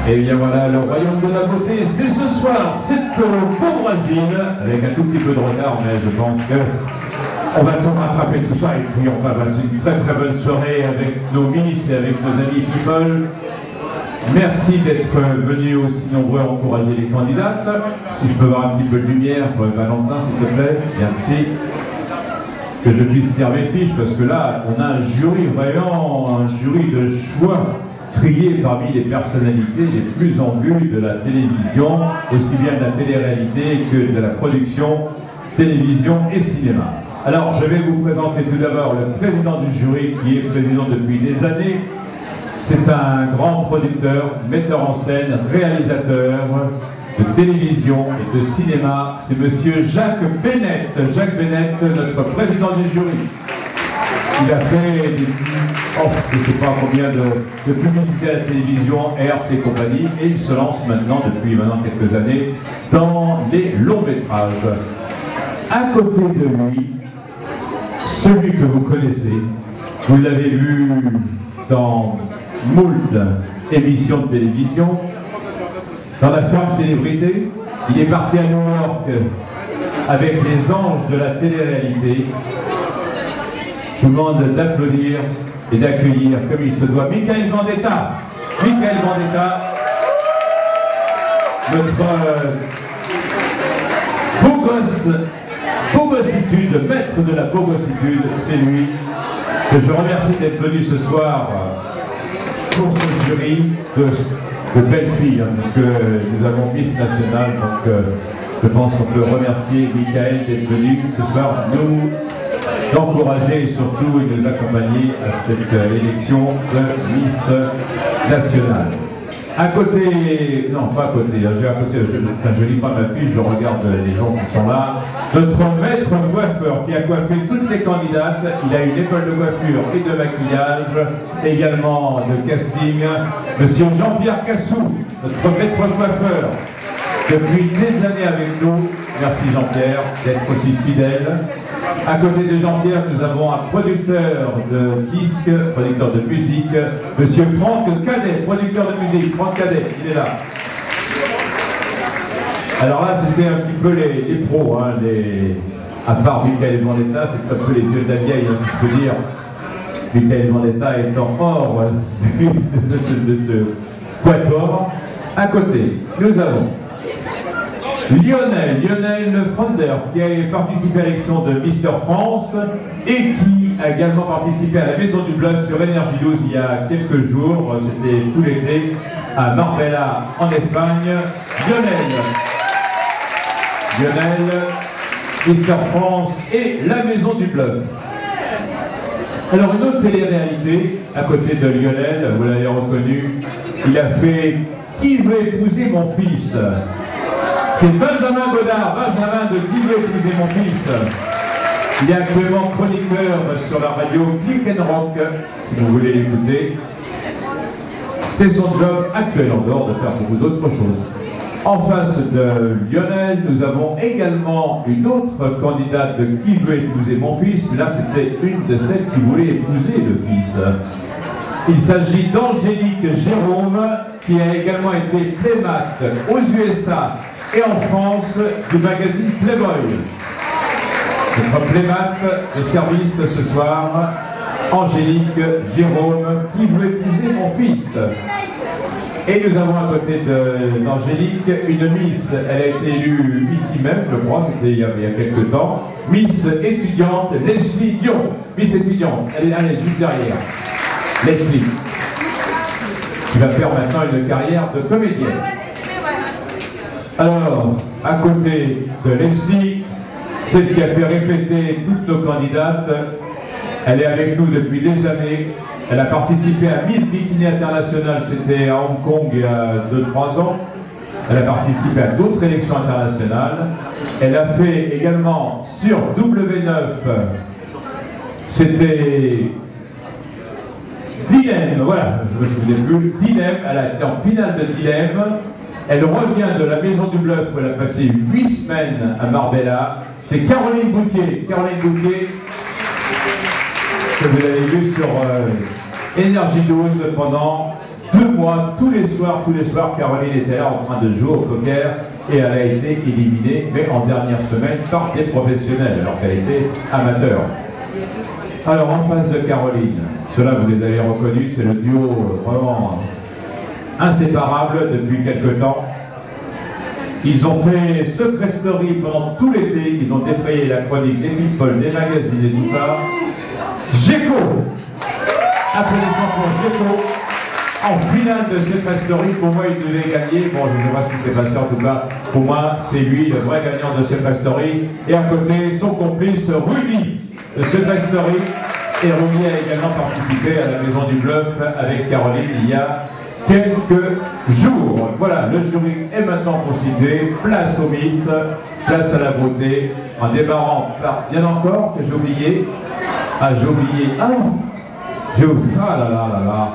Et bien voilà, le royaume de la beauté, c'est ce soir, c'est au Beau Brésil, avec un tout petit peu de retard, mais je pense que on va tout rattraper tout ça, et puis on va passer une très très bonne soirée avec nos miss et avec nos amis people. Merci d'être venus aussi nombreux à encourager les candidates. Si je peux avoir un petit peu de lumière pour Valentin, s'il te plaît, merci. Que je puisse lire mes fiches, parce que là, on a un jury, vraiment un jury de choix, trié parmi les personnalités les plus en vue de la télévision, aussi bien de la télé-réalité que de la production télévision et cinéma. Alors, je vais vous présenter tout d'abord le président du jury, qui est président depuis des années. C'est un grand producteur, metteur en scène, réalisateur de télévision et de cinéma. C'est monsieur Jacques Bennett. Jacques Bennett, notre président du jury. Il a fait des, je ne sais pas combien de publicités à la télévision, RC et compagnie, et il se lance depuis quelques années, dans les longs métrages. À côté de lui, celui que vous connaissez, vous l'avez vu dans moult émissions de télévision, dans la ferme célébrité. Il est parti à New York avec les anges de la télé-réalité. Je vous demande d'applaudir et d'accueillir comme il se doit Michael Gambetta. Michael Gambetta, notre beau gosse, bogossitude, maître de la bogossitude, c'est lui que je remercie d'être venu ce soir pour ce jury de belles filles, puisque nous avons Miss Nationale, donc je pense qu'on peut remercier Michael d'être venu ce soir nous encourager et surtout nous accompagner à cette élection de Miss Nationale. À côté, non pas à côté, j'ai à côté, je lis pas ma fiche, je regarde les gens qui sont là. Notre maître coiffeur qui a coiffé toutes les candidates, il a une école de coiffure et de maquillage, également de casting. Monsieur Jean-Pierre Cassou, notre maître coiffeur, depuis des années avec nous. Merci Jean-Pierre d'être aussi fidèle. À côté de Jean-Pierre, nous avons un producteur de disques, producteur de musique, monsieur Franck Cadet, producteur de musique. Franck Cadet, il est là. Alors là, c'était un petit peu les pros, hein, à part Michael Gambetta, c'est un peu les dieux de la vieille, hein, si je peux dire. Michael Gambetta étant fort de ce quatuor. À côté, nous avons Lionel Fronder, qui a participé à l'élection de Mister France et qui a également participé à la Maison du Bluff sur Énergie 12 il y a quelques jours, c'était tout l'été, à Marbella en Espagne. Lionel, Mister France et la Maison du Bluff. Alors une autre télé-réalité, à côté de Lionel, vous l'avez reconnu, il a fait « Qui veut épouser mon fils ?» C'est Benjamin Godard, Benjamin de Qui veut épouser mon fils. Il est actuellement chroniqueur sur la radio Click and Rock, si vous voulez l'écouter. C'est son job actuel en dehors de faire beaucoup d'autres choses. En face de Lionel, nous avons également une autre candidate de Qui veut épouser mon fils. Là, c'était une de celles qui voulait épouser le fils. Il s'agit d'Angélique Jérôme, qui a également été playmat aux USA et en France du magazine Playboy. Notre playmat de service ce soir, Angélique Jérôme, qui veut épouser mon fils. Et nous avons à côté d'Angélique une Miss, elle a été élue ici même, je crois, c'était il y a quelques temps, Miss étudiante Leslie Dion. Miss étudiante, elle est juste derrière. Leslie, qui va faire maintenant une carrière de comédienne. Alors, à côté de Leslie, celle qui a fait répéter toutes nos candidates, elle est avec nous depuis des années. Elle a participé à Miss Bikini International, c'était à Hong Kong il y a 2-3 ans. Elle a participé à d'autres élections internationales. Elle a fait également sur W9, c'était Dilemme, voilà, je me souviens plus, Dilemme, elle a été en finale de Dilemme. Elle revient de la Maison du Bluff où elle a passé 8 semaines à Marbella. C'est Caroline Boutier, que vous avez vu sur Énergie 12 pendant 2 mois, tous les soirs, Caroline était là en train de jouer au poker et elle a été éliminée, mais en dernière semaine, par des professionnels, alors qu'elle était amateur. Alors en face de Caroline, ceux-là vous les avez reconnus, c'est le duo vraiment inséparable depuis quelque temps. Ils ont fait Secret Story pendant tout l'été, ils ont défrayé la chronique des people, des magazines et tout ça. Géco, applaudissements pour Géco. En finale de Secret Story, pour moi il devait gagner. Bon, je ne sais pas si c'est passé, en tout cas, pour moi c'est lui le vrai gagnant de Secret Story. Et à côté, son complice Rudy de Secret Story. Et Rudy a également participé à la Maison du Bluff avec Caroline il y a quelques jours. Voilà, le jury est maintenant constitué. Place au Miss, place à la beauté. En démarrant par, bien encore, que j'ai oublié. Ah, j'ai oublié. Ah non, j'ai oublié. Ah là là là là.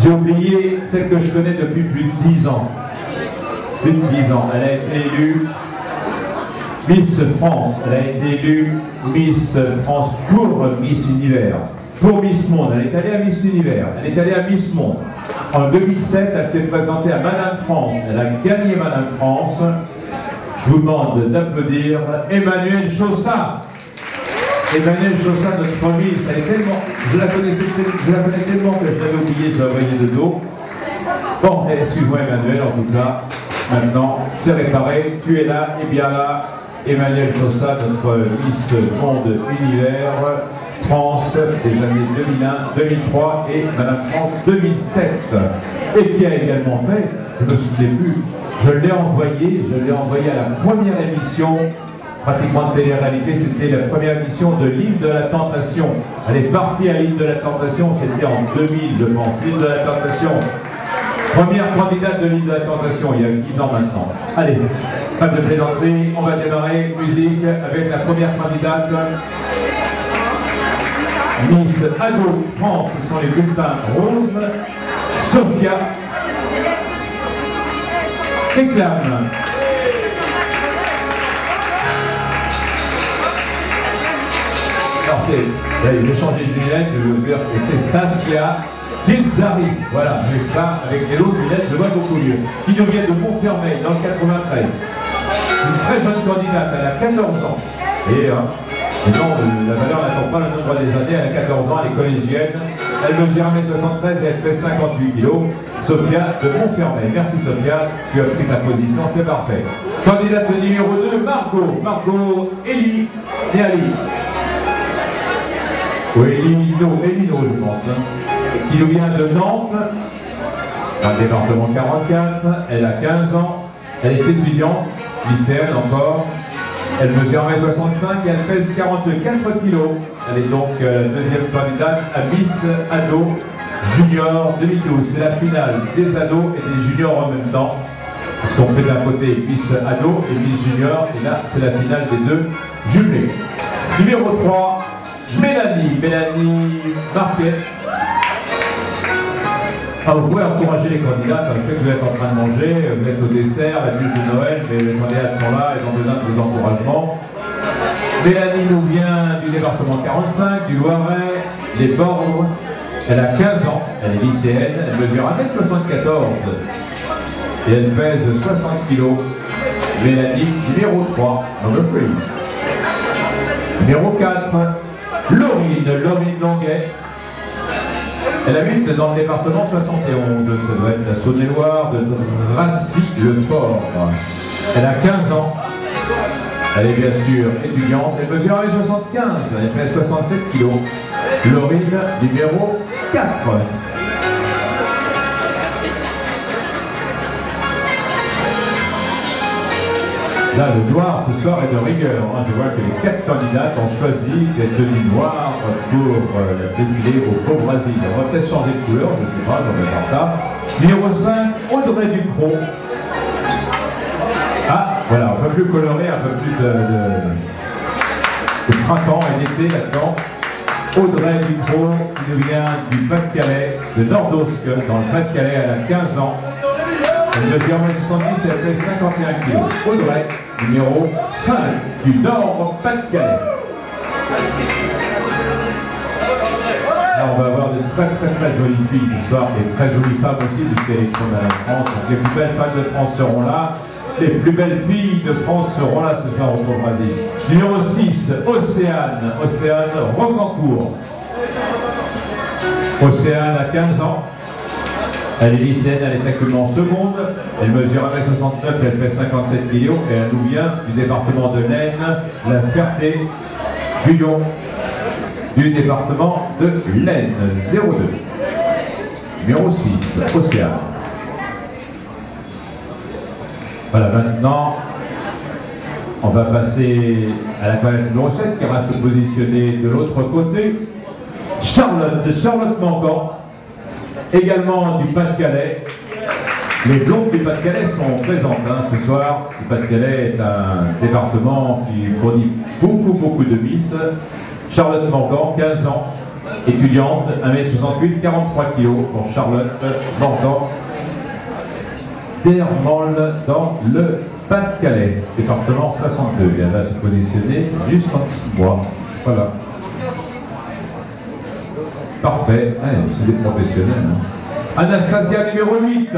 J'ai oublié celle que je connais depuis plus de 10 ans. Plus de 10 ans. Elle a été élue Miss France. Elle a été élue Miss France pour Miss Univers. Pour Miss Monde. Elle est allée à Miss Univers. Elle est allée à Miss Monde. En 2007, elle s'est présentée à Madame France. Elle a gagné Madame France. Je vous demande d'applaudir Emmanuelle Chaussat. Emmanuelle Chaussat, notre Miss, elle est tellement, je la connais tellement que je l'avais oublié, je l'ai envoyé de dos. Bon, excuse-moi Emmanuelle, en tout cas, maintenant, c'est réparé, tu es là, et bien là, Emmanuelle Chaussat, notre Miss Monde Univers, France, des années 2001, 2003 et Madame France 2007. Et qui a également fait, je ne me souviens plus, je l'ai envoyé à la première émission pratiquement de télé-réalité, c'était la première émission de l'île de la Tentation. Elle est partie à l'île de la Tentation, c'était en 2000 je pense, l'île de la Tentation. Première candidate de l'île de la Tentation, il y a 10 ans maintenant. Allez, pas de plaisanterie, on va démarrer, musique, avec la première candidate. Miss Ado France, ce sont les bulletins roses. Sophia réclame. Alors c'est, j'ai changé de lunettes, je veux dire que c'est Safia Gilzari, voilà, avec les autres lunettes, je vois beaucoup mieux, qui nous vient de Montfermeil, dans le 93. Une très jeune candidate, elle a 14 ans, et non, la valeur n'attend pas le nombre des années, elle a 14 ans, elle est collégienne, elle mesure 1m73 et elle fait 58 kg. Sophia de Montfermeil. Merci Sophia, tu as pris ta position, c'est parfait. Candidate numéro 2, Margot Elie et Ali. Oui, Elino, je pense, qui nous vient de Nantes, dans le département 44, elle a 15 ans, elle est étudiante, lycéenne encore, elle mesure 1m65 et elle pèse 44 kg. Elle est donc la deuxième candidate à Miss Ado Junior 2012. C'est la finale des ados et des juniors en même temps, parce qu'on fait d'un côté Miss Ado et Miss Junior, et là c'est la finale des deux jumelés. Numéro 3, Mélanie Marquet. Ah, vous pouvez encourager les candidats, je sais que vous êtes en train de manger, vous êtes au dessert, la bûche de Noël, mais les candidats sont là, ils ont besoin de vos encouragements. Mélanie nous vient du département 45, du Loiret, des Bornes. Elle a 15 ans, elle est lycéenne, elle mesure 1m74 et elle pèse 60 kg. Mélanie, numéro 3, number 3. Numéro 4, Laurine Longuet. Elle habite dans le département 71, ça doit être la Saône-et-Loire, de Dracy-le-Fort. Elle a 15 ans, elle est bien sûr étudiante, elle mesure 1m75, elle fait 67 kg. Laurine, numéro 4. Là, le noir ce soir est de rigueur. Je vois que les 4 candidates ont choisi d'être tenues noires pour défiler au Beau-Brésil. On va peut-être changer de couleur, je ne sais pas, j'en vais faire ça. Numéro 5, Audrey Ducrot. Ah, voilà, un peu plus coloré, un peu plus de printemps et d'été là-dedans. Audrey Ducrot, qui nous vient du Pas-de-Calais, de Nordosque, dans le Pas-de-Calais, elle a 15 ans. Elle mesure 1m70 et elle fait 51 kg. Audrey, numéro 5, du Nord Pas-de-Calais. Là, on va avoir de très très jolie fille ce soir et très jolie femme aussi puisqu'elle est de la France. Donc les plus belles femmes de France seront là. Les plus belles filles de France seront là ce soir au Brésil. Numéro 6, Océane. Océane Rocancourt. Océane a 15 ans. Elle est lycéenne, elle est actuellement en seconde. Elle mesure 1m69 et elle fait 57 kg. Et elle nous vient du département de l'Aisne, la Ferté-Guyon, du département de l'Aisne. 02. Numéro 6, Océane. Voilà, maintenant, on va passer à la toilette numéro 7 qui va se positionner de l'autre côté. Charlotte Mangan, également du Pas-de-Calais. Les blondes du Pas-de-Calais sont présentes ce soir. Le Pas-de-Calais est un département qui fournit beaucoup de miss. Charlotte Mangan, 15 ans, étudiante, 1m68, 43 kg pour Charlotte Mangan. Dermol dans le Pas-de-Calais, département 62. Et elle va se positionner juste en dessous de moi. Voilà. Parfait. C'est des professionnels. Anastasia numéro 8.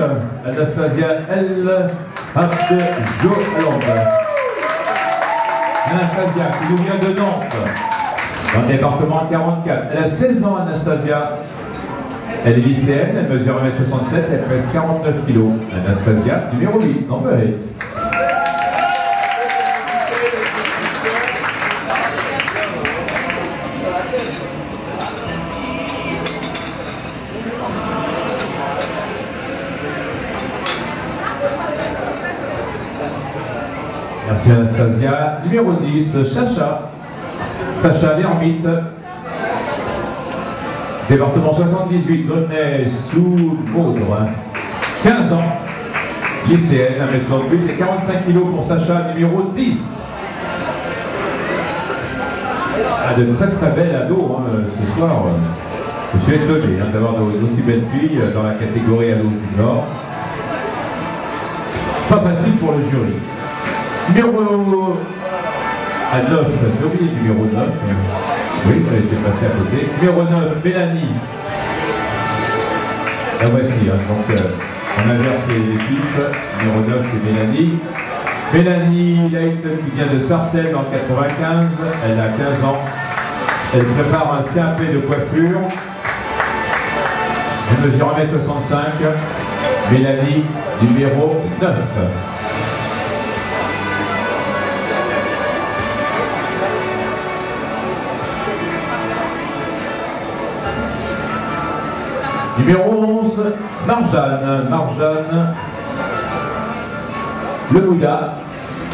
Anastasia El Abdejoland. Anastasia qui nous vient de Nantes, dans le département 44. Elle a 16 ans, Anastasia. Elle est lycéenne, elle mesure 1m67, elle pèse 49 kg. Anastasia, numéro 8, non mais merci Anastasia. Numéro 10, Chacha. Chacha l'ermite. Département 78, Nonay-sous-Maudre, 15 ans, lycéenne, 1m68 et 45 kg pour Sacha, numéro 10. De très belles ados ce soir. Je suis étonné d'avoir d'aussi belles filles dans la catégorie ados du Nord. Pas facile pour le jury. Numéro 9, j'ai oublié le numéro 9. Oui, elle était passée à côté. Numéro 9, Mélanie. La voici, donc on inverse les équipes. Numéro 9, c'est Mélanie. Mélanie Leight qui vient de Sarcelles en 95. Elle a 15 ans. Elle prépare un CAP de coiffure. Elle mesure 1m65. Mélanie, numéro 9. Numéro 11, Marjane. Marjane Le Bouddha.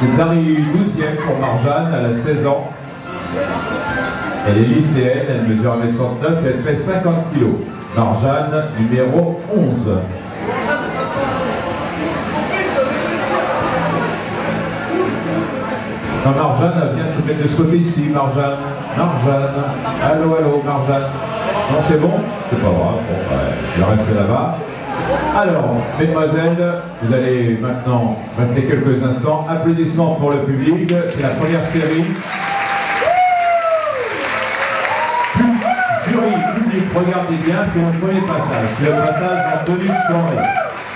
C'est arrive 12e pour Marjane, elle a 16 ans. Elle est lycéenne, elle mesure 1m69 et elle fait 50 kg. Marjane, numéro 11. Quand Marjane vient se mettre de ce côté ici, Marjane. Marjane. Allô, Marjane. Non, c'est bon? C'est pas grave. Bon, je vais rester là-bas. Alors, mesdemoiselles, vous allez maintenant rester quelques instants. Applaudissements pour le public. C'est la première série. Jury, public, regardez bien, c'est le premier passage. C'est le passage en tenue de soirée.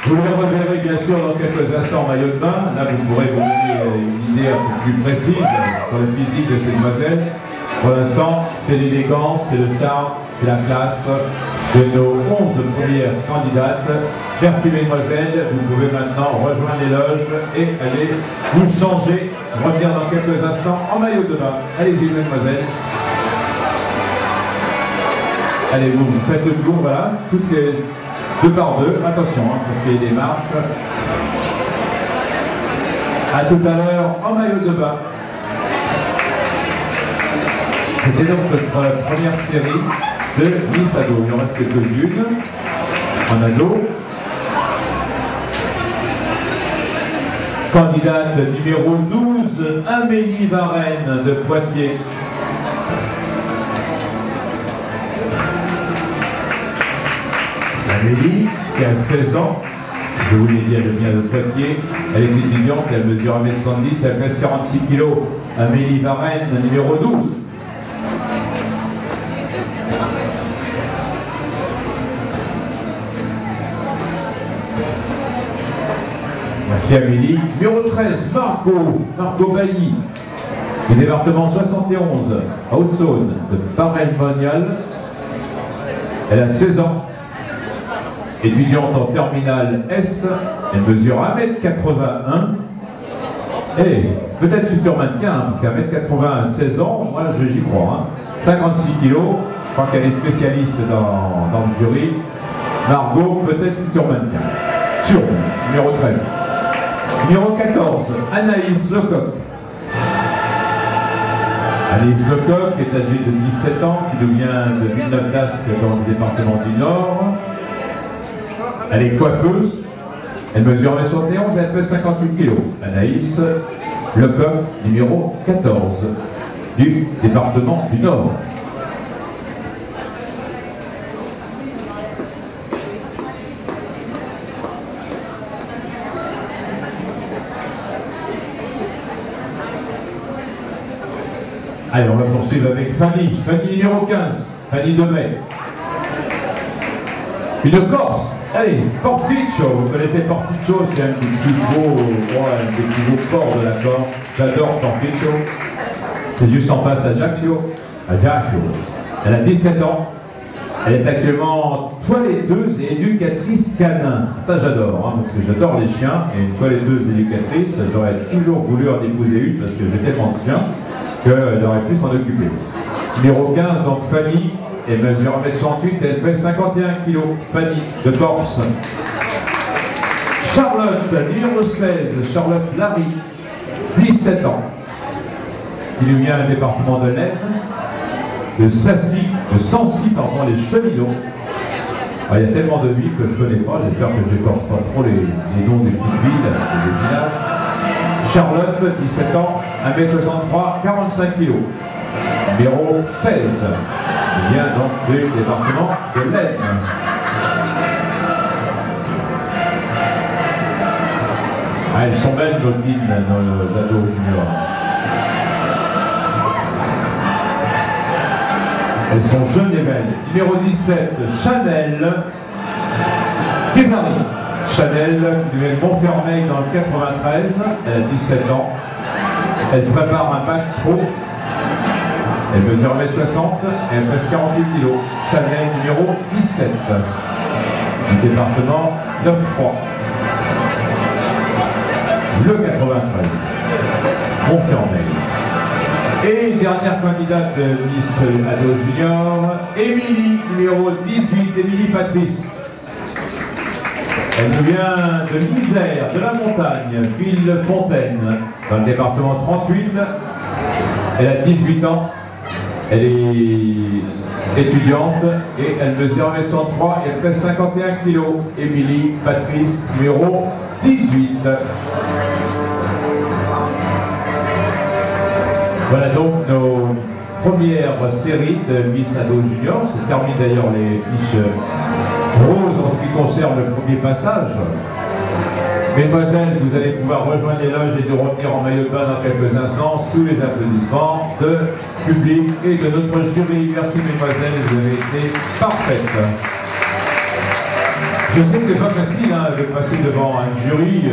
Vous le reverrez bien sûr dans quelques instants en maillot de bain. Là, vous pourrez vous donner une idée un peu plus précise sur le physique de ces demoiselles. Pour l'instant, c'est l'élégance, c'est le charme, c'est la classe de nos 11 premières candidates. Merci mesdemoiselles, vous pouvez maintenant rejoindre les loges et aller vous changer, revenir dans quelques instants en maillot de bain. Allez-y mesdemoiselles. Allez, vous faites le tour, voilà, toutes les 2 par 2, attention, parce qu'il y a des marches. A tout à l'heure en maillot de bain. C'était donc notre première série de Miss Ado. Il en reste quelques-unes en ado. Candidate numéro 12, Amélie Varenne de Poitiers. Amélie, qui a 16 ans, je vous l'ai dit, elle vient de Poitiers. Elle est étudiante, elle mesure 1m70, elle pèse 46 kg. Amélie Varenne, numéro 12. Merci Amélie. Numéro 13, Margot Bailly, du département 71, à Haute-Saône, de Paray-le-Monial. Elle a 16 ans, étudiante en terminale S, elle mesure 1m81. Et peut-être futur mannequin, hein, parce qu'à 1m80 à 16 ans, moi j'y crois. Hein. 56 kilos, je crois qu'elle est spécialiste dans le jury. Margot, peut-être futur mannequin. Sur numéro 13. Numéro 14, Anaïs Lecoq. Anaïs Lecoq est âgée de 17 ans, qui nous vient de Villeneuve-d'Ascq dans le département du Nord. Elle est coiffeuse. Elle mesure 1m71 et elle pèse 58 kg. Anaïs Lecoq, numéro 14, du département du Nord. Allez, on va poursuivre avec Fanny. Fanny numéro 15, Fanny Demet. Une Corse. Allez, Porticcio. Vous connaissez Porticcio, c'est un des plus beaux ports de la Corse. J'adore Porticcio. C'est juste en face à Ajaccio. Elle a 17 ans. Elle est actuellement toiletteuse et éducatrice canin. Ça j'adore, hein, parce que j'adore les chiens. Et une toiletteuse éducatrice, j'aurais toujours voulu en épouser une parce que j'ai tellement de chiens qu'elle aurait pu s'en occuper. Numéro 15, donc Fanny, elle mesure 1m68, elle fait 51 kg. Fanny de Corse. Charlotte, numéro 16, Charlotte Larry, 17 ans. Il nous vient un département de l'Aisne, de Sancy, pardon, les Cheminots. Alors, il y a tellement de villes que je ne connais pas, j'espère que je n'écorche pas trop les noms des petites villes, des villages. Charlotte, 17 ans, 1m63, 45 kg. Numéro 16. Il vient donc du département de l'Aisne. Ah, elles sont belles, nos petites, nos ados juniors. Elles sont jeunes et belles. Numéro 17, Chanel Kézari. Chanel, qui vient de Montfermeil dans le 93, elle a 17 ans. Elle prépare un bac pro. Elle mesure 1m60 et elle pèse 48 kg. Chanel numéro 17. Du département 9-3. Le 93. Montfermeil. Et dernière candidate de Miss Ado Junior, Émilie, numéro 18, Émilie Patrice. Elle nous vient de l'Isère, de la montagne, Villefontaine, dans le département 38. Elle a 18 ans, elle est étudiante et elle mesure 1m63 et elle pèse 51 kg. Émilie Patrice, numéro 18. Voilà donc nos premières séries de Miss Ado Junior. Se termine d'ailleurs les fiches roses en ce qui concerne le premier passage. Mesdemoiselles, vous allez pouvoir rejoindre les loges et de revenir en maillot de bain dans quelques instants sous les applaudissements de public et de notre jury. Merci mesdemoiselles, vous avez été parfaites. Je sais que c'est pas facile hein, de passer devant un jury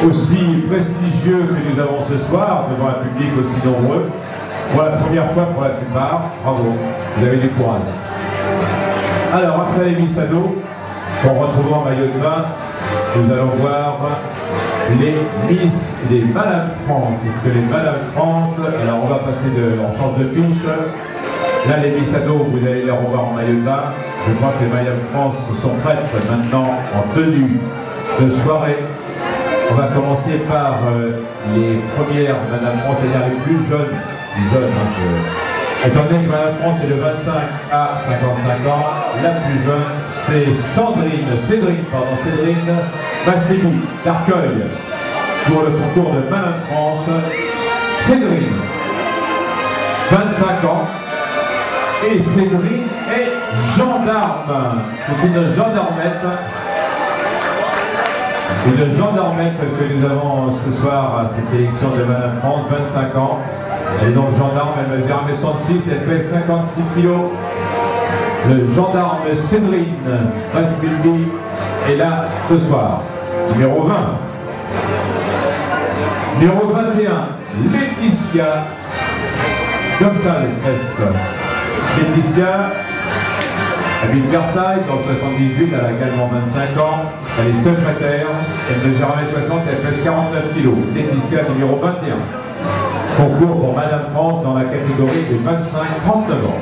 aussi prestigieux que nous avons ce soir, devant un public aussi nombreux. Pour la première fois pour la plupart, bravo, vous avez du courage. Alors après les Miss Ado, qu'on retrouve en maillot de bain, nous allons voir les Miss, les Madame France. Est-ce que les Madame France, alors on va passer en change de fiche. Là les Miss Ado, vous allez les revoir en maillot de bain. Je crois que les Madame France sont prêtes maintenant en tenue de soirée. On va commencer par les premières Madame France, c'est-à-dire les plus jeunes. Étant donné que Madame France est de 25 à 55 ans, la plus jeune c'est Cédrine Mastéou d'Arcueil pour le concours de Madame France. Cédrine, 25 ans, et Cédrine est gendarme. C'est une gendarmette. Une gendarmette que nous avons ce soir à cette élection de Madame France, 25 ans. Elle est donc gendarme, elle mesure 1m66, elle pèse 56 kg. Le gendarme Cédrine Masbildi est là ce soir. Numéro 20. Numéro 21, Laetitia. Comme ça, les tresses. Laetitia habite Versailles, dans le 78, elle a également 25 ans. Elle est secrétaire, elle mesure 1m60, elle pèse 49 kg. Laetitia, numéro 21. Concours pour Madame France dans la catégorie des 25-39 ans.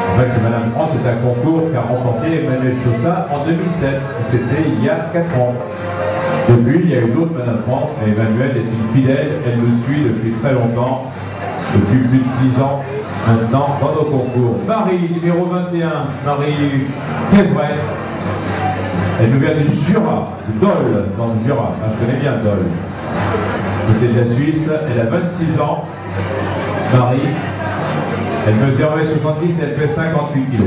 En fait, Madame France est un concours qu'a remporté Emmanuel Chaussat en 2007. C'était il y a 4 ans. Depuis, il y a eu d'autres Madame France, mais Emmanuel est une fidèle, elle nous suit depuis très longtemps, depuis plus de 10 ans maintenant dans nos concours. Marie, numéro 21, Marie, c'est vrai. Elle nous vient du Jura, du Dole, dans le Jura. Ah, je connais bien Dole. Côté de la Suisse, elle a 26 ans. Marie, elle mesure 1m70 et elle fait 58 kg.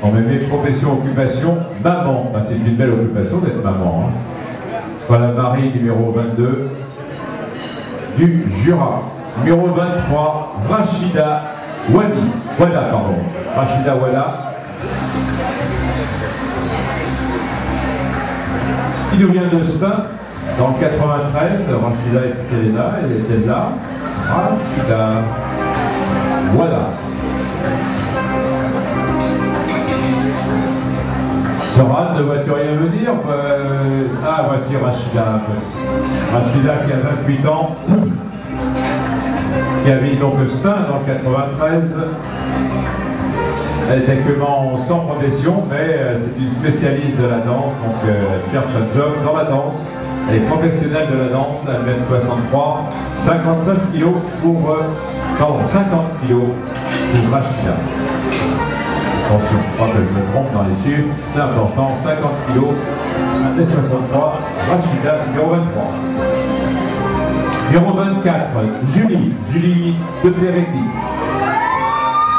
On met mes professions, occupation, maman. Bah, c'est une belle occupation d'être maman. Hein. Voilà Marie, numéro 22, du Jura. Numéro 23, Rachida Wadi. Voilà, pardon. Rachida Wada. Qui nous vient de Stein, dans le 93. Rachida était là, elle était là. Rachida. Voilà. Soran, ne vois-tu rien me dire? Ah, voici Rachida. Rachida qui a 28 ans, qui habite donc Stein dans le 93. Elle est actuellement sans profession, mais c'est une spécialiste de la danse, donc elle cherche un job dans la danse. Elle est professionnelle de la danse, elle mène 63, 59 kg pour... pardon, 50 kg pour Rachida. Attention, je crois que je me trompe dans les chiffres, c'est important, 50 kg, 1m63, Rachida, numéro 23. Numéro 24, Julie de Ferretti.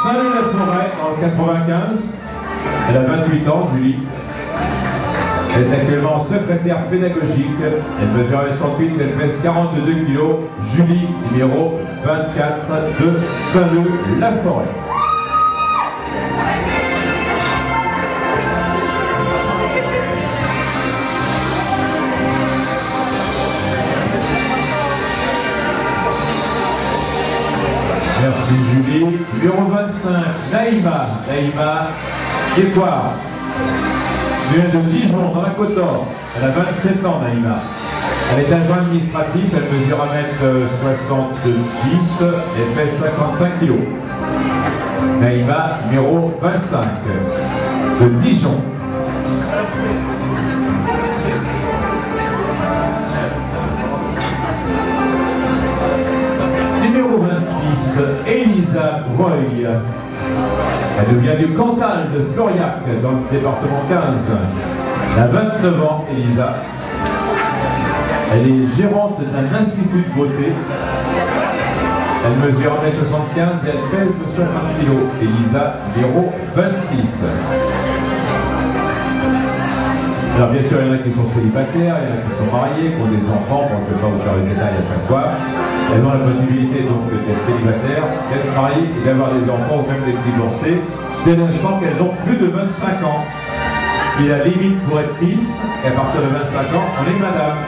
Saint-Leu-la-Forêt, dans le 95. Elle a 28 ans, Julie. Elle est actuellement secrétaire pédagogique. Elle mesure 1m68, elle pèse 42 kg. Julie, numéro 24 de Saint-Leu-la-Forêt. Merci Julie. Numéro 25, Naïma. Naïma Étoire. Elle vient de Dijon, dans la Côte d'Or. Elle a 27 ans, Naïma. Elle est adjointe administrative, elle mesure 1m70 et pèse 55 kg. Naïma, numéro 25, de Dijon. Numéro 26, Elisa Roy. Elle vient du Cantal de Floriac, dans le département 15. Elle a 29 ans, Elisa. Elle est gérante d'un institut de beauté. Elle mesure 1m75 et elle pèse 60 kg. Elisa, numéro 26. Alors bien sûr, il y en a qui sont célibataires, il y en a qui sont mariés, qui ont des enfants, bon, je ne vais pas vous faire les détails à chaque fois. Elles ont la possibilité donc d'être célibataires, d'être mariées, d'avoir des enfants ou même d'être divorcées, dès l'instant qu'elles ont plus de 25 ans. Qui est la limite pour être Miss, et à partir de 25 ans, on est madame.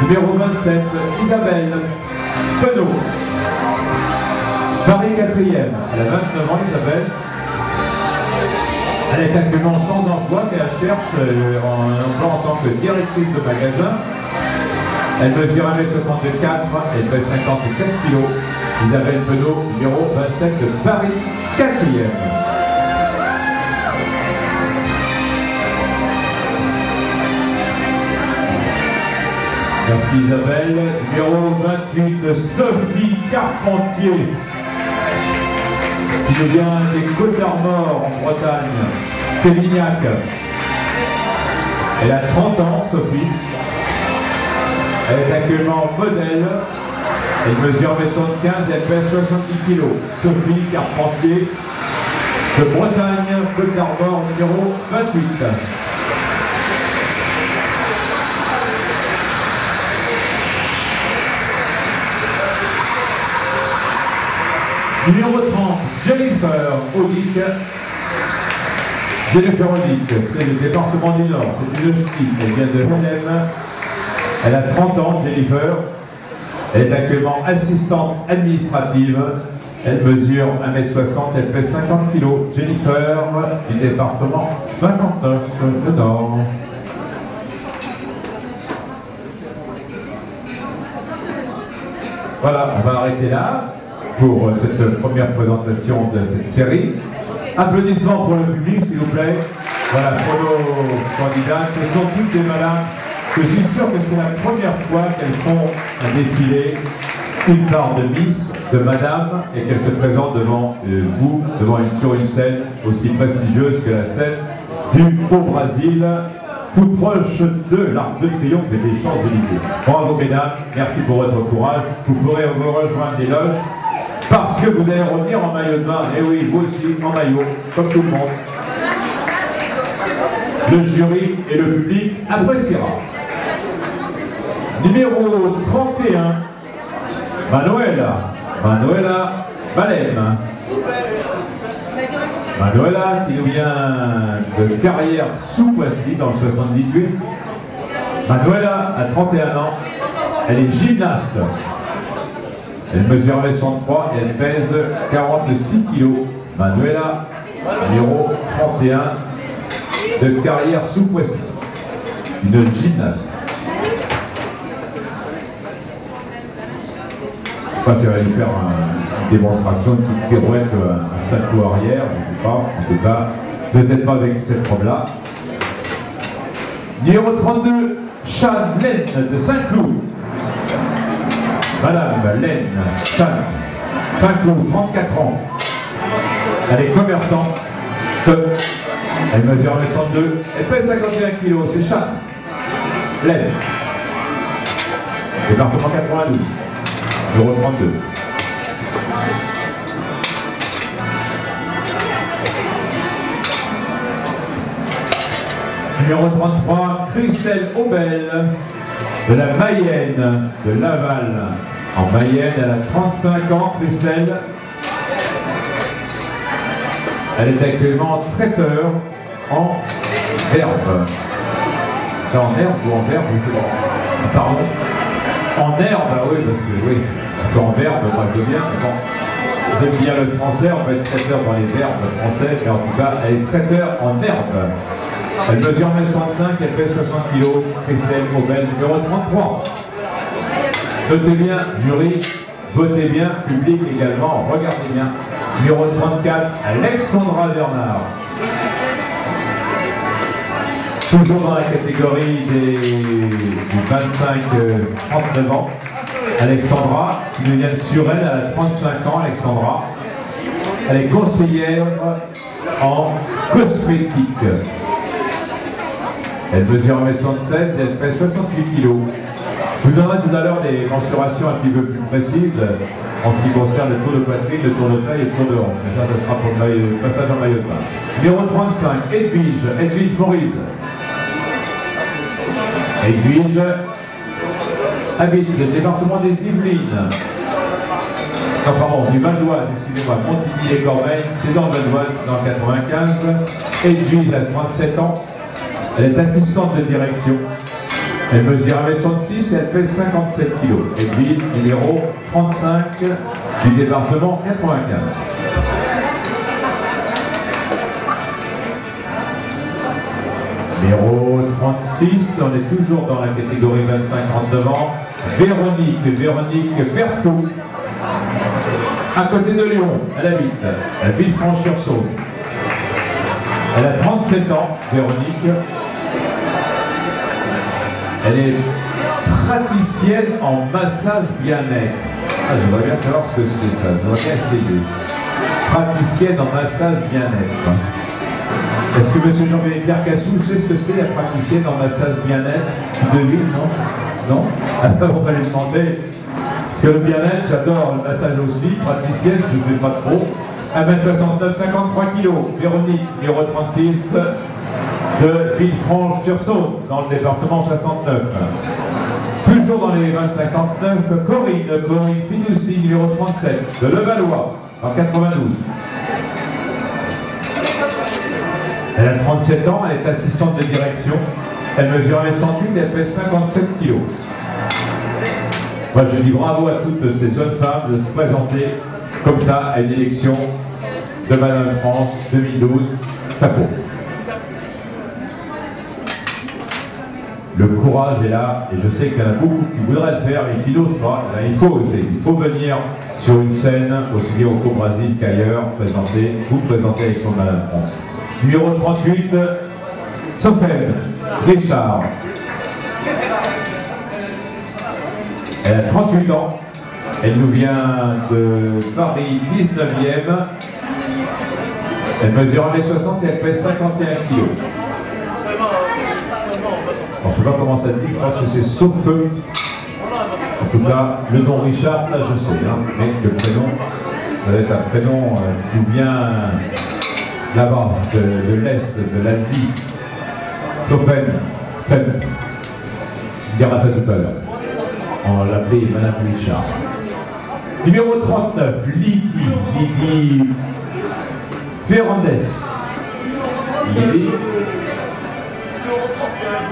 Numéro 27, Isabelle Penaud. Paris 4e, elle a 29 ans, Isabelle. Elle est actuellement sans emploi et elle cherche un emploi en tant que directrice de magasin. Elle mesure 1m64, elle pèse 57 kg. Isabelle Penaud, numéro 27 de Paris 4e. Merci Isabelle. Numéro 28, Sophie Carpentier, qui nous vient des Côtes d'Armor en Bretagne, Sévignac. Elle a 30 ans, Sophie. Elle est actuellement modèle. Elle mesure 1m75 et elle pèse 70 kg. Sophie Carpentier de Bretagne, Côtes d'Armor, numéro 28. Numéro 30, Jennifer Audic. Jennifer Audic, c'est le département du Nord, c'est une ski, elle vient de Helem. Elle a 30 ans, Jennifer. Elle est actuellement assistante administrative. Elle mesure 1m60, elle pèse 50 kg. Jennifer, du département 59 de Nord. Voilà, on va arrêter là pour cette première présentation de cette série. Applaudissements pour le public, s'il vous plaît. Voilà, pour nos candidats, ce sont toutes des madames que je suis sûr que c'est la première fois qu'elles font un défilé, une part de Miss, de Madame, et qu'elles se présentent devant vous, sur une scène aussi prestigieuse que la scène du Haut-Brésil, tout proche de l'Arc de Triomphe et des Champs-Élysées. Bravo mesdames, merci pour votre courage. Vous pourrez vous rejoindre les loges parce que vous allez revenir en maillot de bain. Et oui, vous aussi en maillot, comme tout le monde. Le jury et le public appréciera. Numéro 31, Manuela Valem. Manuela qui nous vient de Carrière sous Poissy dans le 78. Manuela a 31 ans, elle est gymnaste. Elle mesure 1m63 et elle pèse 46 kg. Manuela, numéro 31 de Carrière sous Poissy. Une gymnaste. Je ne sais pas si elle va nous faire une démonstration de toute pirouette, un salto arrière, je ne sais pas, en tout cas, peut-être pas avec cette robe-là. Numéro 32, Chane Laine de Saint-Cloud. Madame Laine Chane, Saint-Cloud, 34 ans. Elle est commerçante. Elle mesure 1m62, elle pèse 51 kg, c'est Chane Laine. Département 92. Numéro 32. Numéro 33, Christelle Aubel, de la Mayenne, de Laval. En Mayenne, elle a 35 ans, Christelle. Elle est actuellement traiteur en herbe. C'est en herbe ou en verbe? Pardon. En herbe, ah oui, parce que oui, c'est en verbe, moi je veux bien, mais bon, j'aime bien le français, on peut être traiteur dans les verbes français, mais en tout cas, elle est traiteur en herbe. Elle mesure 1m65, elle fait 60 kg, Christelle Aubel, numéro 33. Notez bien, jury, votez bien, public également, regardez bien. Numéro 34, Alexandra Bernard. Toujours dans la catégorie du 25-39 ans. Alexandra, qui nous vient de Suresnes, elle a 35 ans, Alexandra. Elle est conseillère en cosmétique. Elle mesure 1m76 et elle fait 68 kg. Je vous donnerai tout à l'heure des mensurations un petit peu plus précises en ce qui concerne le tour de poitrine, le tour de taille et le tour de hanche. Mais ça, ce sera pour le passage en maillot de bain. Numéro 35, Edwige Maurice. Edwige habite le département des Yvelines. Non, pardon, du Val d'Oise, excusez-moi, Montigny-les-Corbeilles, c'est dans le Val d'Oise, dans le 95. Edwige a 37 ans. Elle est assistante de direction. Elle mesure 1m66 et elle pèse 57 kg. Edwige, numéro 35 du département 95. Numéro 36, on est toujours dans la catégorie 25-39 ans. Véronique Berthaud, à côté de Lyon, elle habite à Villefranche-sur-Saône. Elle a 37 ans, Véronique. Elle est praticienne en massage bien-être. Ah, j'aimerais bien savoir ce que c'est ça, j'aimerais bien essayer. Praticienne en massage bien-être. Est-ce que M. Jean-Pierre Cassou sait ce que c'est la praticienne en massage bien-être? Devine, non? Non? Alors on va lui demander. Parce que le bien-être, j'adore le massage aussi. Praticienne, je ne fais pas trop. 1m69, 53 kg. Véronique, numéro 36 de Villefranche-sur-Saône, dans le département 69. Toujours dans les 20-59, Corinne Finoussi, numéro 37, de Levallois. en 92. Elle a 37 ans, elle est assistante de direction. Elle mesure 1,68 m et elle pèse 57 kg. Moi, je dis bravo à toutes ces jeunes femmes de se présenter comme ça à une élection de Madame France 2012. Chapeau. Le courage est là, et je sais qu'il y en a beaucoup qui voudraient le faire et qui n'osent pas. Là, il faut oser. Il faut venir sur une scène, aussi bien au Co-Brasil qu'ailleurs, vous présenter l'élection de Madame France. Numéro 38, Sophène Richard. Elle a 38 ans. Elle nous vient de Paris 19e. Elle mesure 1,60 m et elle pèse 51 kg. Je ne sais pas comment ça se dit, je pense que c'est Sauf-Feu. En tout cas, le nom Richard, ça je sais, hein, mais le prénom, ça va être un prénom qui vient là-bas, de l'Est, de l'Asie. Sophène, on dira ça tout à l'heure. On l'appelait Madame Richard. Numéro 39, Lydie Ferrandez. Lydie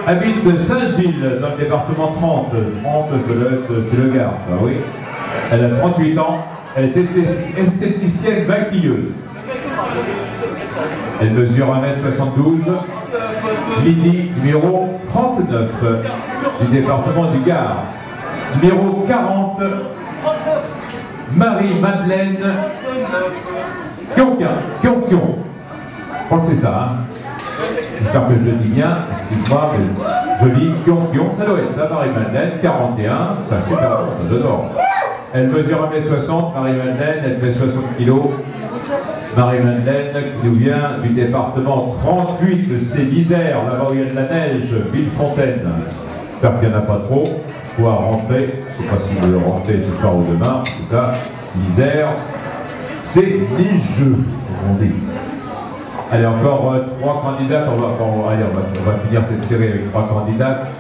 habite Saint-Gilles, dans le département 30 de le Gard. Ah oui. Elle a 38 ans, elle est esthéticienne maquilleuse. Elle mesure 1,72 m. Lydie, numéro 39 du département du Gard. Numéro 40, Marie-Madeleine Kionkion. Je crois que c'est ça, hein. J'espère que je le dis bien, excuse-moi, mais joli, Kionkion, ça doit être ça, Marie-Madeleine, 41, c'est un super bon, ça j'adore. Elle mesure 1,60 m, Marie-Madeleine, elle fait 60 kg. Marie-Madeleine qui nous vient du département 38, c'est l'Isère, là-bas où il y a de la neige, Villefontaine. J'espère qu'il n'y en a pas trop, pouvoir rentrer, je ne sais pas si vous le rentrez ce soir ou demain, en tout cas, l'Isère, c'est les jeux, on dit. Allez, encore 3 candidates, on va finir cette série avec 3 candidates.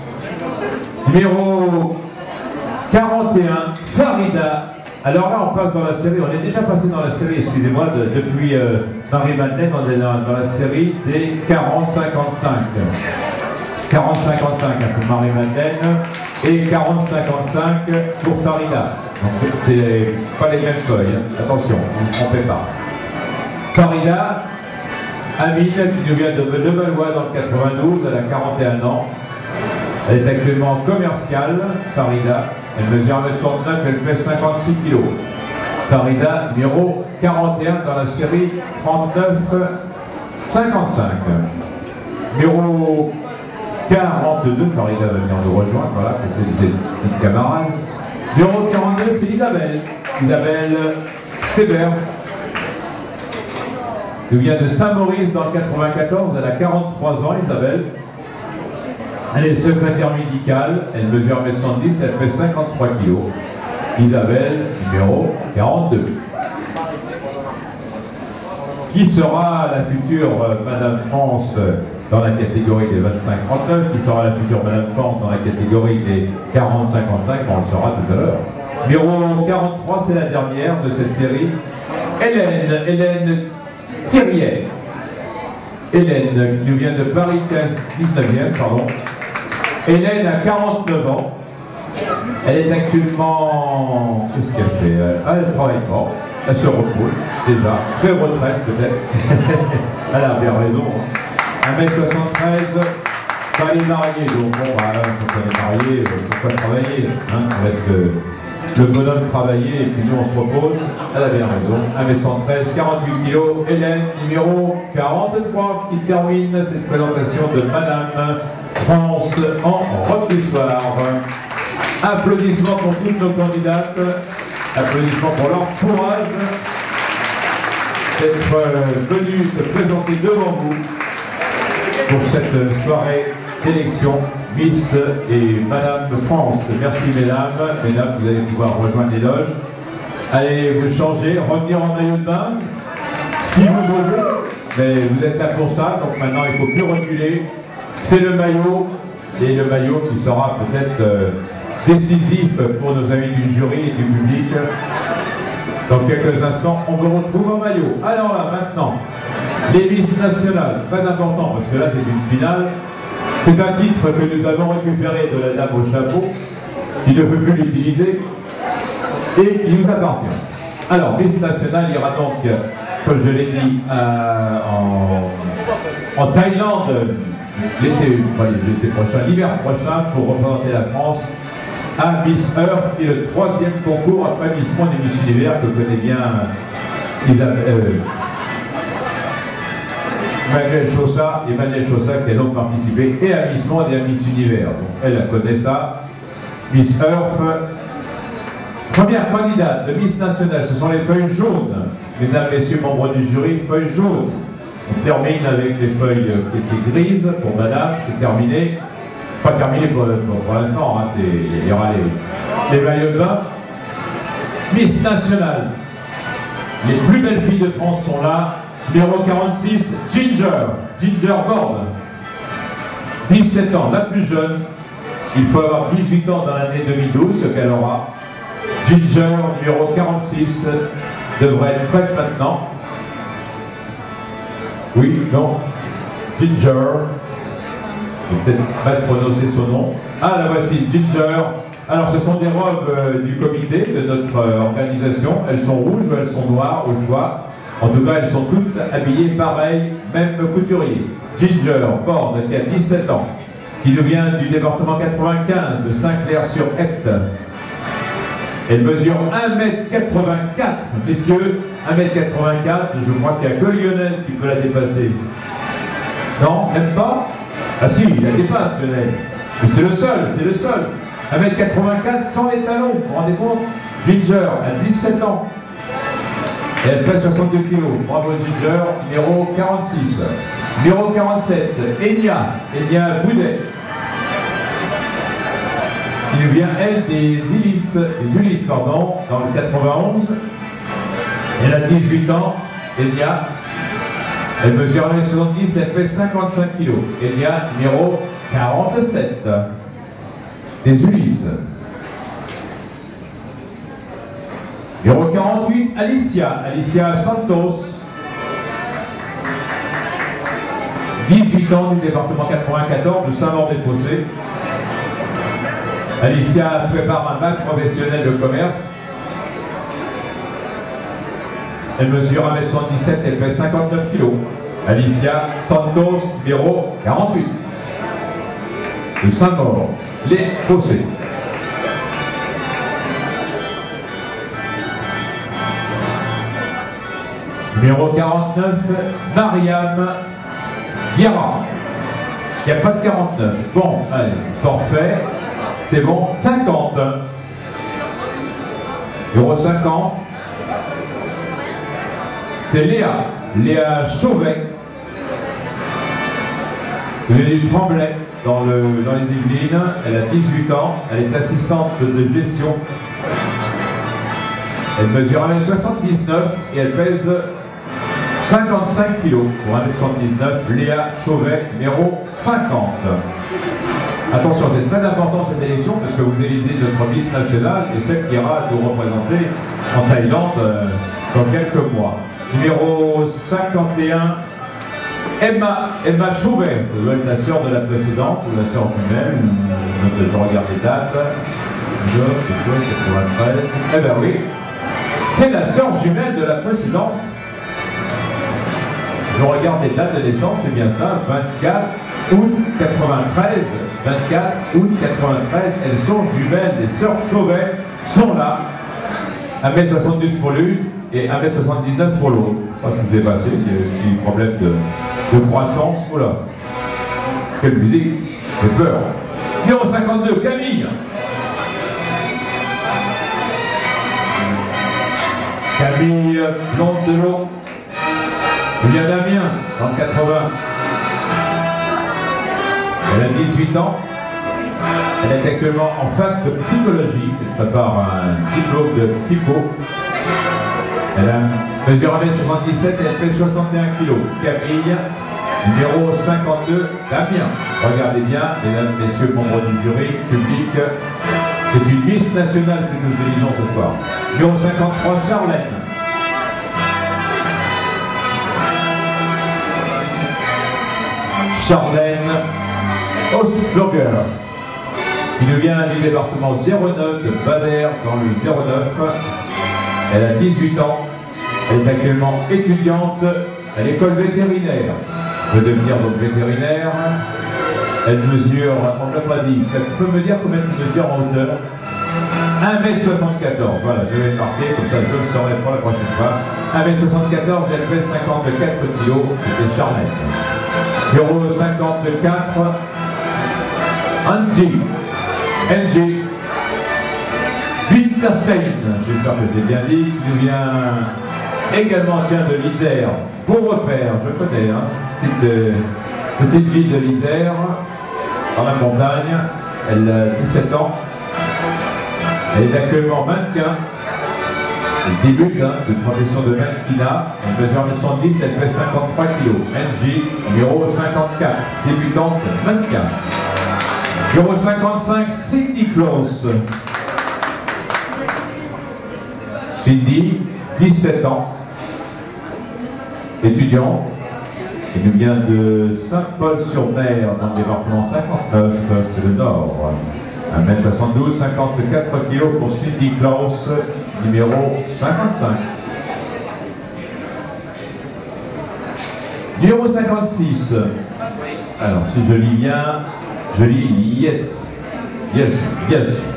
Numéro 41, Farida. Alors là, on passe dans la série, on est déjà passé dans la série, excusez-moi, depuis Marie-Madeleine, on est dans la série des 40-55. 40-55 pour Marie-Madeleine et 40-55 pour Farida. Donc, c'est pas les mêmes feuilles, hein. Attention, ne vous trompez pas. Farida, Amine, qui nous vient de Levallois dans le 92, elle a 41 ans. Elle est actuellement commerciale, Farida. Elle mesure 1,69 m, elle fait 56 kg. Farida, numéro 41 dans la série 39-55. Numéro 42, Farida va venir nous rejoindre, voilà, c'est ses petites camarades. Numéro 42, c'est Isabelle. Isabelle Steber. Elle vient de Saint-Maurice dans le 94, elle a 43 ans, Isabelle. Elle est secrétaire médicale, elle mesure 1,70 m, elle fait 53 kg. Isabelle, numéro 42. Qui sera la future Madame France dans la catégorie des 25-39, qui sera la future Madame France dans la catégorie des 40-55, on le saura tout à l'heure. Numéro 43, c'est la dernière de cette série. Hélène Thirier. Hélène, qui nous vient de Paris 19e, pardon. Hélène a 49 ans. Elle est actuellement... Qu'est-ce qu'elle fait? Elle travaille pas. Elle se repose, déjà. Pré-retraite, peut-être. Elle a bien raison. 1,73 m. Elle est mariée, donc bon, bah, quand elle est mariée, il faut pas travailler. Hein, on laisse le bonhomme travailler et puis nous on se repose. Elle a bien raison. 1,73 m, 48 kg. Hélène, numéro 43, qui termine cette présentation de Madame France en robe du soir. Applaudissements pour toutes nos candidates. Applaudissements pour leur courage d'être venues se présenter devant vous pour cette soirée d'élection Miss et Madame France. Merci mesdames. Mesdames, vous allez pouvoir rejoindre les loges. Allez vous changer, revenir en maillot de bain, si vous voulez. Mais vous êtes là pour ça, donc maintenant il ne faut plus reculer. C'est le maillot, et le maillot qui sera peut-être décisif pour nos amis du jury et du public. Dans quelques instants, on me retrouve en maillot. Alors là, maintenant, les Miss nationales, très important, parce que là, c'est une finale. C'est un titre que nous avons récupéré de la dame au chapeau, qui ne peut plus l'utiliser, et qui nous appartient. Alors, Miss nationale ira donc, comme je l'ai dit, en Thaïlande, l'été prochain, l'hiver prochain, pour représenter la France à Miss Earth, qui est le 3e concours après Miss Monde et Miss Univers que connaît bien Emmanuel Chaussa, qui a donc participé et à Miss Monde et à Miss Univers. Donc elle connaît ça. Miss Earth. Première candidate de Miss Nationale, ce sont les feuilles jaunes. Mesdames, messieurs, membres du jury, feuilles jaunes. On termine avec les feuilles qui étaient grises pour madame, c'est terminé. Pas terminé pour l'instant, hein, il y aura les maillots de bain. Miss Nationale, les plus belles filles de France sont là. Numéro 46, Ginger Borde. 17 ans, la plus jeune. Il faut avoir 18 ans dans l'année 2012, ce qu'elle aura. Ginger, numéro 46, devrait être prête maintenant. Oui, non. Ginger. Je vais peut-être mal prononcer son nom. Ah, la voici, Ginger. Alors, ce sont des robes du comité de notre organisation. Elles sont rouges ou elles sont noires au choix. En tout cas, elles sont toutes habillées pareil, même couturier. Ginger Borde, qui a 17 ans, qui nous vient du département 95 de Saint-Clair-sur-Epte. Elle mesure 1m84, messieurs, 1m84, je crois qu'il n'y a que Lionel qui peut la dépasser. Non, même pas? Ah si, il la dépasse, Lionel. Mais c'est le seul. 1m84 sans les talons, vous vous rendez compte? Ginger, à 17 ans. Et elle pèse 62 kg. Bravo Ginger, numéro 46. Numéro 47, Enya Boudet. Il vient, elle, des Ulis, dans le 91. Elle a 18 ans, Enya. Elle mesure 1m70, elle fait 55 kg. Enya, numéro 47. Des Ulis. Numéro 48, Alicia Santos. 18 ans du département 94 de Saint-Maur-des-Fossés. Alicia prépare un bac professionnel de commerce. Elle mesure 1m77, elle pèse 59 kg. Alicia Santos, numéro 48. De Saint-Maur-les-Fossés. Numéro 49, Mariam Guerra. Il n'y a pas de 49. Bon, allez, forfait. C'est bon, 50. Numéro 50. C'est Léa Chauvet. Elle est du Tremblay, dans les Yvelines. Elle a 18 ans. Elle est assistante de gestion. Elle mesure 1m79 et elle pèse 55 kg pour 1m79, Léa Chauvet, numéro 50. Attention, c'est très important cette élection parce que vous élisez notre Miss nationale et celle qui ira nous représenter en Thaïlande dans quelques mois. Numéro 51, Emma Chauvet, la sœur de la précédente, ou la sœur jumelle, je regarde les dates. 93. Eh bien oui, c'est la sœur jumelle de la précédente. Je regarde les dates de naissance, c'est bien ça, 24 août 93, 24 août 93, elles sont jumelles, les sœurs Chauvet sont là, 1m72 pour l'une et 1m79 pour l'autre. Je ne sais pas ce qui s'est passé, il y a eu un problème de croissance, voilà. Quelle musique, j'ai peur. Numéro 52, Camille. Camille Plante de l'eau. Il vient d'Amiens, dans le 80. Elle a 18 ans. Elle est actuellement en fac de psychologie. Elle prépare un diplôme de psycho. Elle a mesure 1m77 et elle fait 61 kg. Camille, numéro 52 d'Amiens. Regardez bien, mesdames, messieurs, membres du jury, public. C'est une Miss nationale que nous élisons ce soir. Numéro 53, Charlène. Charlène Ostburger, qui nous vient du département 09 de Bader dans le 09. Elle a 18 ans. Elle est actuellement étudiante à l'école vétérinaire. Elle veut devenir donc vétérinaire. Elle mesure, on ne l'a pas dit, elle peut me dire combien elle mesure en hauteur? 1m74, voilà, je vais le marquer, comme ça je le saurai pour la prochaine fois. 1m74, elle pèse 54 kg, c'était Charlène. Numéro 54, Angie Winterstein, j'espère que j'ai bien dit, qui nous vient également de l'Isère. Bon repère, je connais, hein, petite ville de l'Isère, dans la montagne. Elle a 17 ans. Elle est actuellement mannequin. Elle débute de profession de mannequinat. Elle mesure 1,70 m, elle fait 53 kg. Angie, numéro 54, débutante mannequin. Numéro 55, Cindy Klaus. Cindy, 17 ans, étudiante. Il nous vient de Saint-Paul-sur-Mer, dans le département 59, c'est le Nord. 1m72, 54 kg pour Cindy Klaus, numéro 55. Numéro 56. Alors, si je lis bien, je lis yes.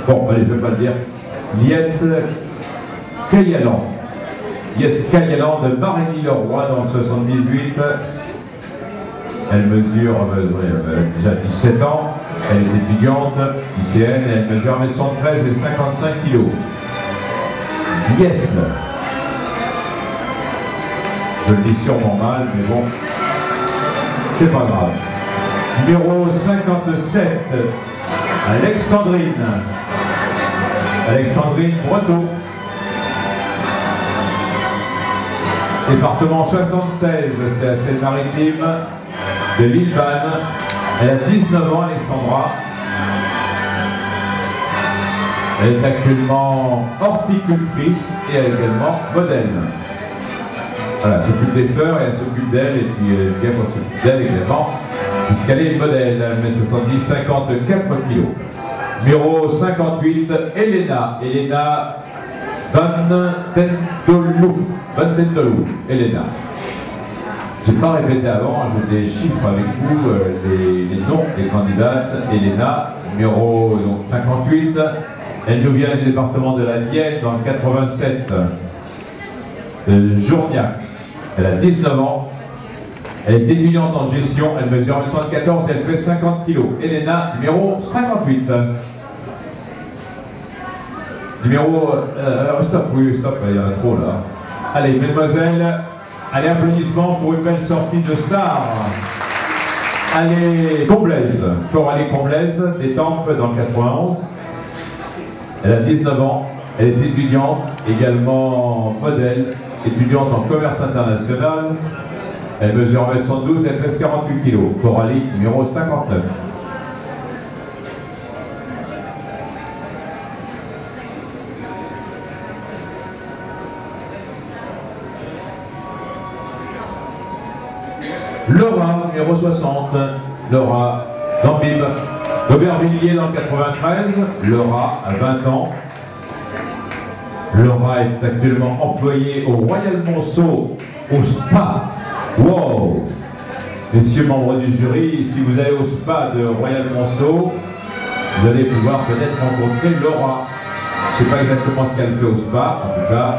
Bon, allez, je ne vais pas le dire. Yes Kayalan. Yes Kayalan de Marigny-le-Roi dans le 78. Elle mesure déjà 17 ans. Elle est étudiante, lycéenne, elle mesure 1m73 et 55 kg. Yes. Je le dis sûrement mal, mais bon, c'est pas grave. Numéro 57, Alexandrine Breteau. Département 76, c'est la Seine-Maritime de Villevanne. Elle a 19 ans, Alexandra. Elle est actuellement horticultrice et elle est également modèle. Voilà, elle s'occupe des fleurs et elle s'occupe d'elle, et puis bien qu'on s'occupe d'elle également, puisqu'elle est modèle. Elle met 70, 54 kg. Numéro 58, Elena Van Tendolou. Elena. Je n'ai pas répété avant, j'ai des chiffres avec vous, les noms des candidates. Elena, numéro donc, 58. Elle nous vient du département de la Vienne, dans le 87. Journiac. Elle a 19 ans. Elle est étudiante en gestion. Elle mesure 1m74 et elle fait 50 kg. Elena, numéro 58. Numéro... stop, il y en a trop là. Allez, mesdemoiselles, allez, applaudissements pour une belle sortie de star. Allez, Comblaise. Coralie Comblaise, des Tempes dans le 91. Elle a 19 ans. Elle est étudiante, également modèle, étudiante en commerce international. Elle mesure 1m72, elle pèse 48 kg. Coralie, numéro 59. Laura, numéro 60. Laura, dans Bib. d'Aubervilliers dans le 93. Laura a 20 ans. Laura est actuellement employée au Royal Monceau, au spa. Wow! Messieurs membres du jury, si vous allez au spa de Royal Monceau, vous allez pouvoir peut-être rencontrer Laura. Je ne sais pas exactement ce qu'elle fait au spa, en tout cas.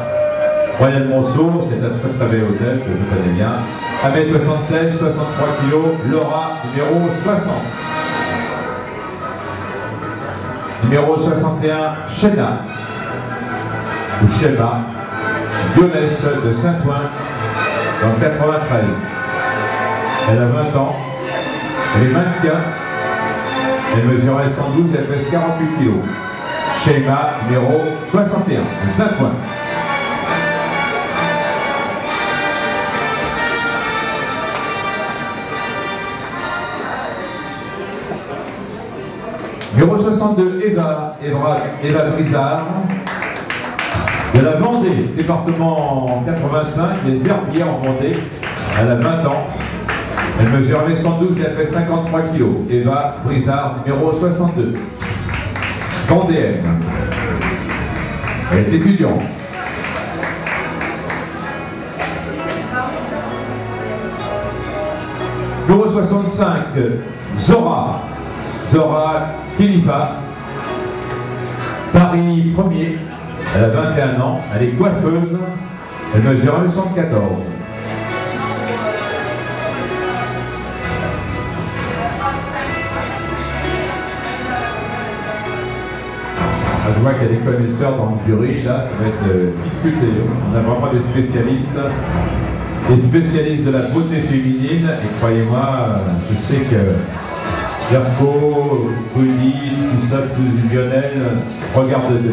Royal Monceau, c'est un très bel hôtel que je connais bien. 1m76, 63 kg, Laura, numéro 60. Numéro 61, Shena, ou Shema, Lyonnaise de Saint-Ouen, dans le 93. Elle a 20 ans, elle est mannequin, elle mesure 112, elle pèse 48 kg. Shema, numéro 61, de Saint-Ouen. Numéro 62, Eva Brizard, de la Vendée, département 85, les Herbiers en Vendée. Elle a 20 ans. Elle mesure 1m112 et elle fait 53 kg. Eva Brizard, numéro 62. Vendéenne. Elle est étudiante. Numéro 65, Zora Khalifa, Paris 1er, elle a 21 ans, elle est coiffeuse, elle mesure 1m74. Je vois qu'il y a des connaisseurs dans le jury, là, ça va être discuté. On a vraiment des spécialistes de la beauté féminine, et croyez-moi, je sais que Jerko, Rudy, tout ça, tout Lionel, regardent de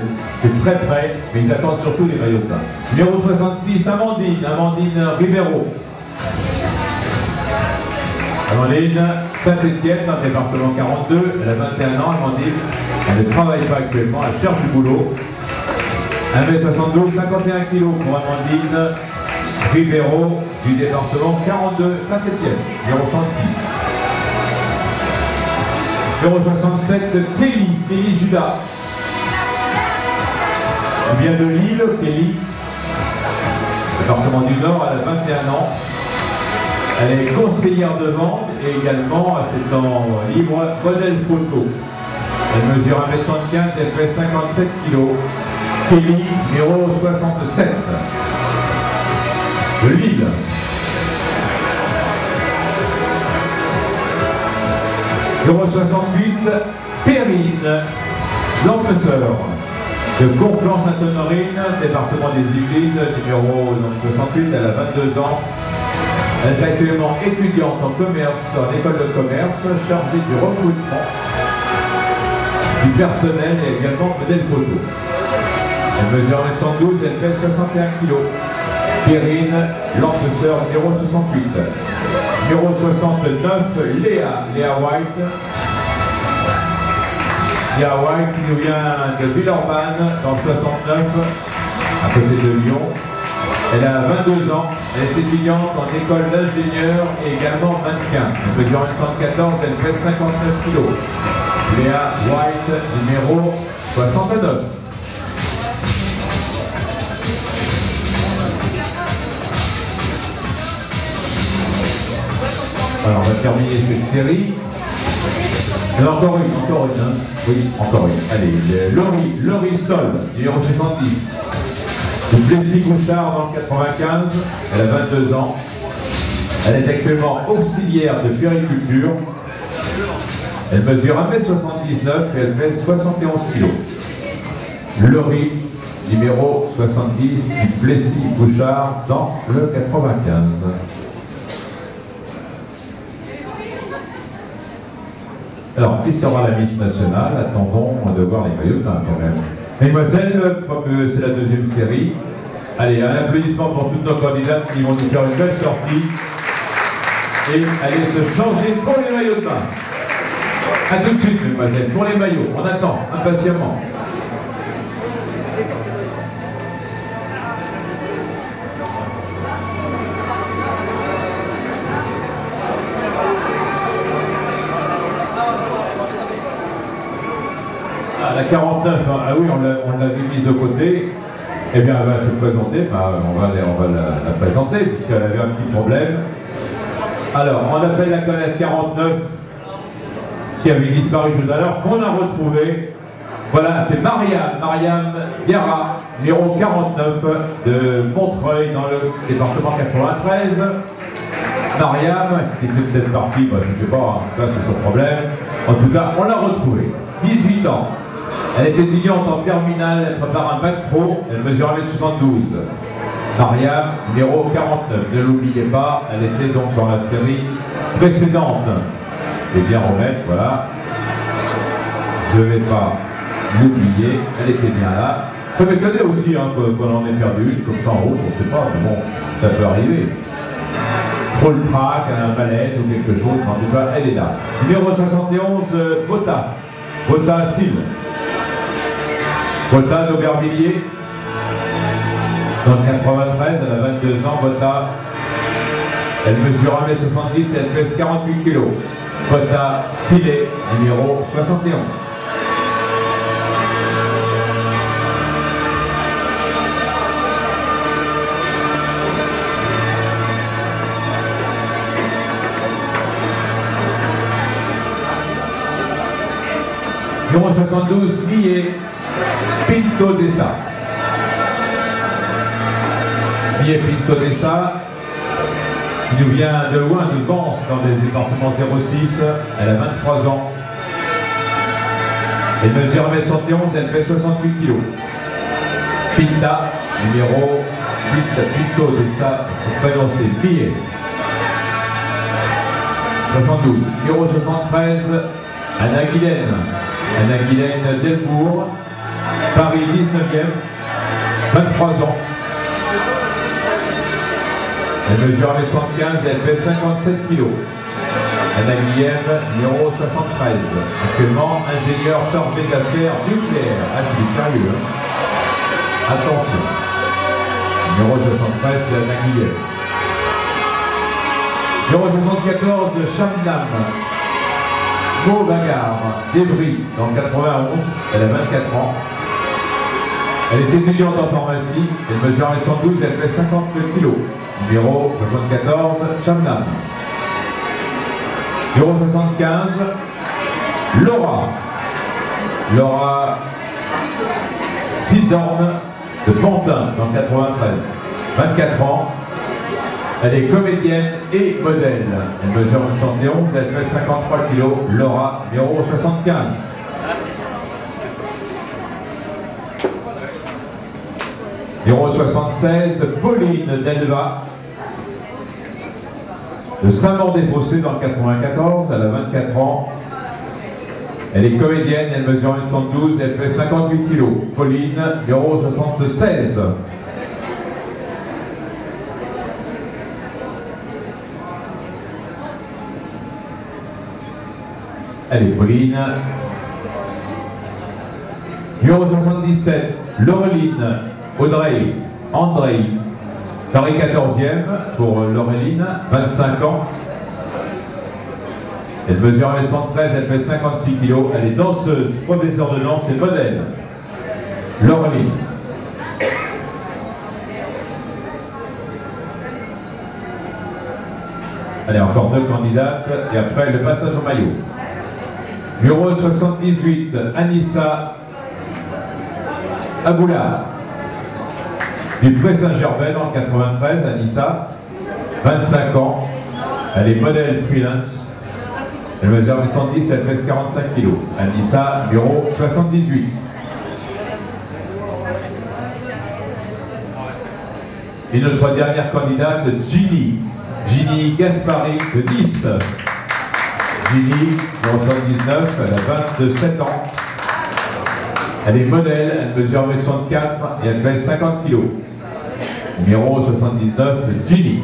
très près, mais ils attendent surtout les maillots de bain. Numéro 66, Amandine Rivero. Amandine, Saint-Étienne, dans le département 42, elle a 21 ans, Amandine. Elle ne travaille pas actuellement, elle cherche du boulot. 1m72, 51 kg pour Amandine Rivero du département 42, Saint-Étienne, numéro 36. Numéro 67, Kelly Judas. Elle vient de Lille, Kelly. Département du Nord, elle a 21 ans. Elle est conseillère de vente et également, à ses temps libres, modèle photo. Elle mesure 1m75, elle fait 57 kg. Kelly, numéro 67. De Lille. Numéro 68, Perrine Lampeseur. De Conflans-Sainte-Honorine, département des Yvelines, numéro 68, elle a 22 ans. Elle est actuellement étudiante en commerce, en école de commerce, chargée du recrutement du personnel et également modèle photo. Elle mesure 1m112, elle fait 61 kg. Perrine Lampeseur, numéro 68. Numéro 69, Léa White. Léa White qui nous vient de Villeurbanne, dans le 69, à côté de Lyon. Elle a 22 ans, elle est étudiante en école d'ingénieur et également mannequin. Elle mesure 1m74, elle fait 59 kg. Léa White, numéro 69. Alors on va terminer cette série. Il y en a encore une, hein. Oui, encore une. Allez, Laurie Stoll, numéro 70. De Plessis-Couchard dans le 95, elle a 22 ans. Elle est actuellement auxiliaire de puériculture. Elle mesure 1m79 et elle pèse 71 kg. Laurie, numéro 70, du Plessis-Couchard dans le 95. Alors, qui sera la Miss Nationale? Attendons de voir les maillots de bain quand même. Mesdemoiselles, comme c'est la deuxième série, allez, un applaudissement pour toutes nos candidates qui vont nous faire une belle sortie et aller se changer pour les maillots de bain. A tout de suite, mesdemoiselles, pour les maillots, on attend impatiemment. La 49, ah oui, on l'avait mise de côté. Eh bien, elle va se présenter. On va la présenter, puisqu'elle avait un petit problème. Alors, on appelle la 49 qui avait disparu tout à l'heure, qu'on a retrouvé. Voilà, c'est Mariam Diarra, numéro 49 de Montreuil, dans le département 93. Mariam, qui était peut-être partie, je ne sais pas, en tout cas, c'est son problème. En tout cas, on l'a retrouvée. 18 ans. Elle est étudiante en terminale, elle prépare un bac pro, elle mesure 1m72. Mariam, numéro 49, ne l'oubliez pas, elle était donc dans la série précédente. Et bien remettre, voilà. Je ne vais pas l'oublier, elle était bien là. Ça m'étonnait aussi hein, qu'on en ait perdu une, comme ça en route, on ne sait pas, mais bon, ça peut arriver. Trop le trac, elle a un malaise ou quelque chose, en tout cas, elle est là. Numéro 71, Bota. Bota Sil. Bota d'Aubervilliers. Dans le 93, elle a 22 ans. Bota, elle mesure 1m70 et elle pèse 48 kg. Bota Silé, numéro 71. Numéro 72, Millet Pinto Dessa. Millet Pinto Dessa, qui nous vient de loin, de Vence, dans les départements 06. Elle a 23 ans. Elle mesure 1m71, elle fait 68 kg. Pinta, numéro Pinto Dessa, son prénom c'est Millet. 72. Numéro 73, Anna Guilaine. Anna Guilaine Delbourg, Paris 19e, 23 ans. Elle mesure 1m75 et elle fait 57 kg. Anna Guilaine, numéro 73. Actuellement ingénieur chargé d'affaires nucléaires. Ah, c'est sérieux, hein? Attention. Numéro 73, c'est Anna Guilaine. Numéro 74, Chamnam. Beau bagarre, débris, dans le 91, elle a 24 ans. Elle est étudiante en pharmacie, elle mesure 1m112 et elle fait 50 kg. Numéro 74, Chamnam. Numéro 75, Laura. Laura Cisorne de Pantin, dans le 93. 24 ans. Elle est comédienne et modèle. Elle mesure 171, elle fait 53 kg. Laura, numéro 75. Numéro 76, Pauline Delva, de Saint-Maur-des-Fossés dans le 94. Elle a 24 ans. Elle est comédienne, elle mesure 112, elle fait 58 kg. Pauline, numéro 76. Allez, Pauline. Numéro 77, Laureline Audrey André. Paris 14e pour Laureline, 25 ans. Elle mesure 1m73, elle fait 56 kg. Elle est danseuse, professeure de danse et modèle. Laureline. Allez, encore 2 candidates et après le passage au maillot. Numéro 78, Anissa Aboula, du Pré Saint-Gervais dans le 93. Anissa, 25 ans. Elle est modèle freelance. Elle mesure 110, elle pèse 45 kg. Anissa, numéro 78. Et notre dernière candidate, Ginny Gaspari de 10. Ginny, 79, elle a 27 ans. Elle est modèle, elle mesure 1m64 et elle fait 50 kg. Numéro 79, Ginny.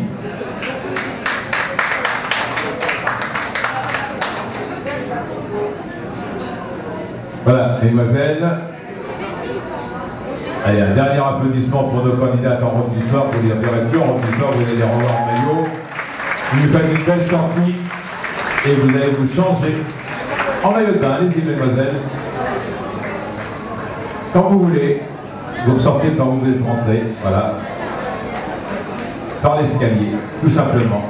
Voilà, mesdemoiselles. Allez, un dernier applaudissement pour nos candidats en robe du sport. Vous les verrez plus en robe du sport, vous allez les rendre en maillot. Vous nous faites une belle sortie et vous allez vous changer en maillot de bain. Allez-y, mesdemoiselles. Quand vous voulez, vous sortez quand vous êtes rentré, voilà. Par l'escalier, tout simplement.